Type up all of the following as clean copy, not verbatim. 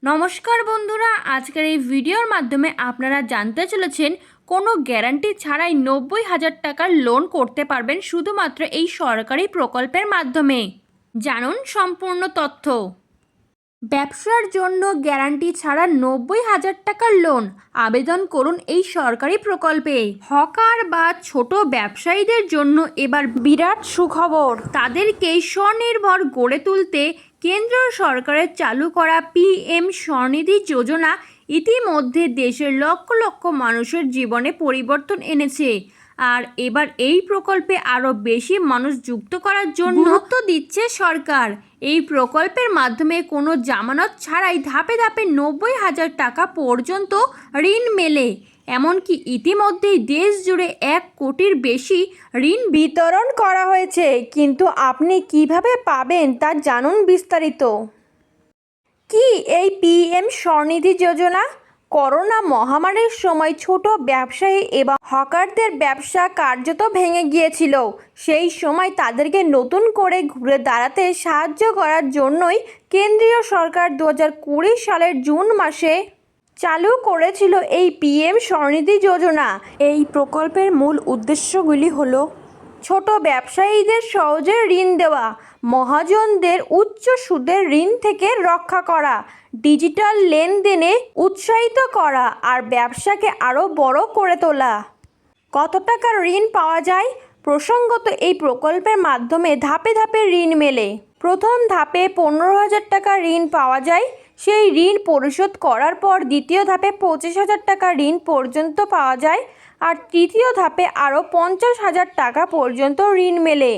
নমস্কার বন্ধুরা, আজকের এই ভিডিওর মাধ্যমে আপনারা জানতে চলেছেন কোনো গ্যারান্টি ছাড়াই 90,000 টাকার লোন করতে পারবেন শুধুমাত্র এই সরকারি প্রকল্পের মাধ্যমে। জানুন সম্পূর্ণ তথ্য। ব্যবসার জন্য গ্যারান্টি ছাড়া 90,000 টাকার লোন আবেদন করুন এই সরকারি প্রকল্পে। হকার বা ছোট ব্যবসায়ীদের জন্য এবার বিরাট সুখবর। তাদেরকে স্বনির্ভর গড়ে তুলতে কেন্দ্র সরকারের চালু করা PM স্বনিধি যোজনা ইতিমধ্যে দেশের লক্ষ লক্ষ মানুষের জীবনে পরিবর্তন এনেছে। আর এবার এই প্রকল্পে আরও বেশি মানুষ যুক্ত করার জন্য গুরুত্ব দিচ্ছে সরকার। এই প্রকল্পের মাধ্যমে কোনো জামানত ছাড়াই ধাপে ধাপে 90,000 টাকা পর্যন্ত ঋণ মেলে। এমনকি ইতিমধ্যেই দেশ জুড়ে 1 কোটির বেশি ঋণ বিতরণ করা হয়েছে। কিন্তু আপনি কিভাবে পাবেন তা জানুন বিস্তারিত। কি এই PM স্বনিধি যোজনা? করোনা মহামারীর সময় ছোট ব্যবসায়ী এবং হকারদের ব্যবসা কার্যত ভেঙে গিয়েছিল। সেই সময় তাদেরকে নতুন করে ঘুরে দাঁড়াতে সাহায্য করার জন্যই কেন্দ্রীয় সরকার 2020 সালের জুন মাসে চালু করেছিল এই PM স্বনিধি যোজনা। এই প্রকল্পের মূল উদ্দেশ্যগুলি হলো ছোট ব্যবসায়ীদের সহজে ঋণ দেওয়া, মহাজনদের উচ্চ সুদের ঋণ থেকে রক্ষা করা, ডিজিটাল লেনদেনে উৎসাহিত করা আর ব্যবসাকে আরও বড় করে তোলা। কত টাকার ঋণ পাওয়া যায়? প্রসঙ্গত, এই প্রকল্পের মাধ্যমে ধাপে ধাপে ঋণ মেলে। প্রথম ধাপে 15,000 টাকা ঋণ পাওয়া যায়। সেই ঋণ পরিশোধ করার পর দ্বিতীয় ধাপে 25,000 টাকা ঋণ পর্যন্ত পাওয়া যায়। আর তৃতীয় ধাপে আরও 50,000 টাকা পর্যন্ত ঋণ মেলে।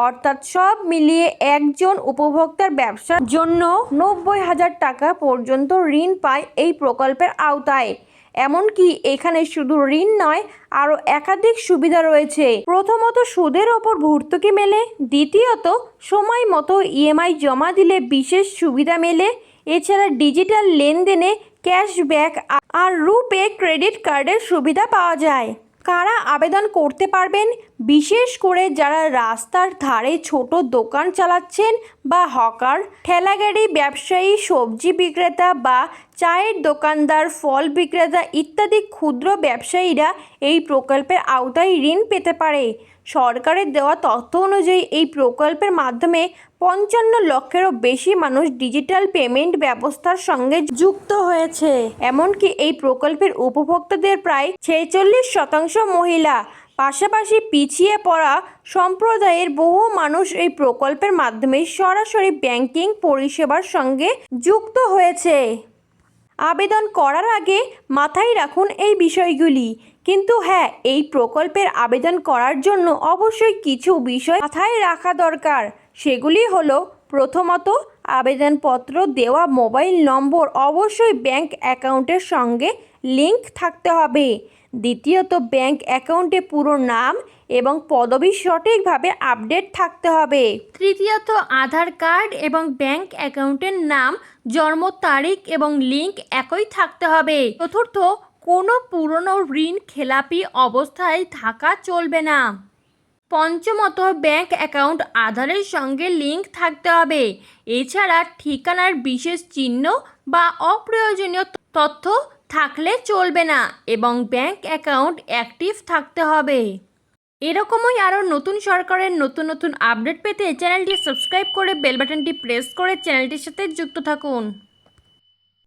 অর্থাৎ সব মিলিয়ে একজন উপভোক্তার ব্যবসার জন্য 90,000 টাকা পর্যন্ত ঋণ পায় এই প্রকল্পের আওতায়। এমনকি এখানে শুধু ঋণ নয়, আরও একাধিক সুবিধা রয়েছে। প্রথমত, সুদের ওপর ভর্তুকি মেলে। দ্বিতীয়ত, সময় মতো EMI জমা দিলে বিশেষ সুবিধা মেলে। এছাড়া ডিজিটাল লেনদেনে ক্যাশব্যাক আর রুপে ক্রেডিট কার্ডের সুবিধা পাওয়া যায়। কারা আবেদন করতে পারবেন? বিশেষ করে যারা রাস্তার ধারে ছোট দোকান চালাচ্ছেন বা হকার, ঠেলাগাড়ি ব্যবসায়ী, সবজি বিক্রেতা বা চায়ের দোকানদার, ফল বিক্রেতা ইত্যাদি ক্ষুদ্র ব্যবসায়ীরা এই প্রকল্পের আওতায় ঋণ পেতে পারে। সরকারের দেওয়া তথ্য অনুযায়ী এই প্রকল্পের মাধ্যমে 55 লক্ষেরও বেশি মানুষ ডিজিটাল পেমেন্ট ব্যবস্থার সঙ্গে যুক্ত হয়েছে। এমনকি এই প্রকল্পের উপভোক্তাদের প্রায় 46% মহিলা। পাশাপাশি পিছিয়ে পড়া সম্প্রদায়ের বহু মানুষ এই প্রকল্পের মাধ্যমে সরাসরি ব্যাংকিং পরিষেবার সঙ্গে যুক্ত হয়েছে। আবেদন করার আগে মাথায় রাখুন এই বিষয়গুলি। কিন্তু হ্যাঁ, এই প্রকল্পের আবেদন করার জন্য অবশ্যই কিছু বিষয় মাথায় রাখা দরকার। সেগুলি হলো, প্রথমত, আবেদনপত্র দেওয়া মোবাইল নম্বর অবশ্যই ব্যাংক অ্যাকাউন্টের সঙ্গে লিঙ্ক থাকতে হবে। দ্বিতীয়ত, ব্যাংক অ্যাকাউন্টে পুরো নাম এবং পদবি সঠিকভাবে আপডেট থাকতে হবে। তৃতীয়ত, আধার কার্ড এবং ব্যাংক অ্যাকাউন্টের নাম, জন্ম তারিখ এবং লিঙ্ক একই থাকতে হবে। চতুর্থ, কোনো পুরনো ঋণ খেলাপি অবস্থায় থাকা চলবে না। পঞ্চমত, ব্যাংক অ্যাকাউন্ট আধারের সঙ্গে লিঙ্ক থাকতে হবে। এছাড়া ঠিকানার বিশেষ চিহ্ন বা অপ্রয়োজনীয় তথ্য থাকলে চলবে না এবং ব্যাংক অ্যাকাউন্ট অ্যাক্টিভ থাকতে হবে। এরকমই আরও নতুন সরকারের নতুন নতুন আপডেট পেতে চ্যানেলটি সাবস্ক্রাইব করে বেল বাটনটি প্রেস করে চ্যানেলটির সাথে যুক্ত থাকুন।